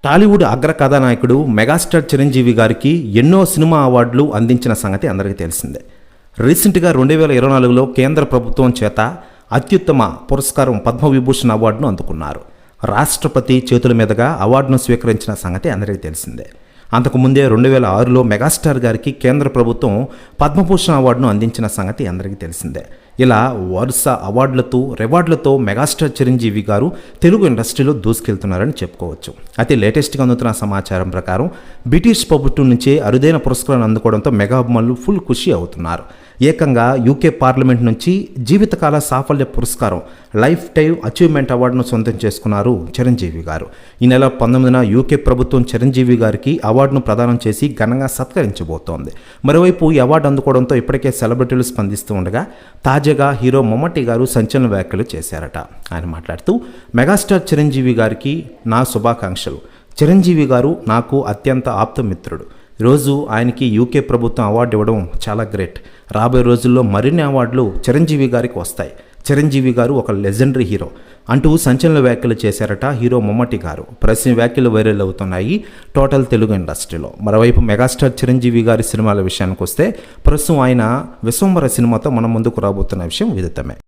టాలీవుడ్ అగ్ర కథానాయకుడు మెగాస్టార్ చిరంజీవి గారికి ఎన్నో సినిమా అవార్డులు అందించిన సంగతి అందరికీ తెలిసిందే. రీసెంట్గా 2024లో కేంద్ర ప్రభుత్వం చేత అత్యుత్తమ పురస్కారం పద్మవిభూషణ్ అవార్డును అందుకున్నారు. రాష్ట్రపతి చేతుల మీదుగా అవార్డును స్వీకరించిన సంగతి అందరికీ తెలిసిందే. అంతకుముందే 2006లో మెగాస్టార్ గారికి కేంద్ర ప్రభుత్వం పద్మభూషణ్ అవార్డును అందించిన సంగతి అందరికీ తెలిసిందే. ఇలా వరుస అవార్డులతో రివార్డులతో మెగాస్టార్ చిరంజీవి గారు తెలుగు ఇండస్ట్రీలో దూసుకెళ్తున్నారని చెప్పుకోవచ్చు. అయితే లేటెస్ట్గా అందుతున్న సమాచారం ప్రకారం బ్రిటిష్ ప్రభుత్వం నుంచే అరుదైన పురస్కారాన్ని అందుకోవడంతో మెగా అభిమానులు ఫుల్ ఖుషి అవుతున్నారు. ఏకంగా యూకే పార్లమెంట్ నుంచి జీవితకాల సాఫల్య పురస్కారం లైఫ్ టైమ్ అచీవ్మెంట్ అవార్డును సొంతం చేసుకున్నారు చిరంజీవి గారు. ఈ నెల 19న యూకే ప్రభుత్వం చిరంజీవి గారికి అవార్డును ప్రదానం చేసి ఘనంగా సత్కరించబోతోంది. మరోవైపు ఈ అవార్డు అందుకోవడంతో ఇప్పటికే సెలబ్రిటీలు స్పందిస్తూ ఉండగా తాజాగా హీరో మమ్మటి గారు సంచలన వ్యాఖ్యలు చేశారట. ఆయన మాట్లాడుతూ, మెగాస్టార్ చిరంజీవి గారికి నా శుభాకాంక్షలు. చిరంజీవి గారు నాకు అత్యంత ఆప్తమిత్రుడు. ఈరోజు ఆయనకి యూకే ప్రభుత్వం అవార్డు ఇవ్వడం చాలా గ్రేట్. రాబోయే రోజుల్లో మరిన్ని అవార్డులు చిరంజీవి గారికి వస్తాయి. చిరంజీవి గారు ఒక లెజెండరీ హీరో అంటూ సంచలన వ్యాఖ్యలు చేశారట హీరో మమ్మటి గారు. ప్రస్తుతం వ్యాఖ్యలు వైరల్ అవుతున్నాయి టోటల్ తెలుగు ఇండస్ట్రీలో. మరోవైపు మెగాస్టార్ చిరంజీవి గారి సినిమాల విషయానికి వస్తే ప్రస్తుతం ఆయన విశ్వంబర సినిమాతో మన ముందుకు రాబోతున్న విషయం విదితమే.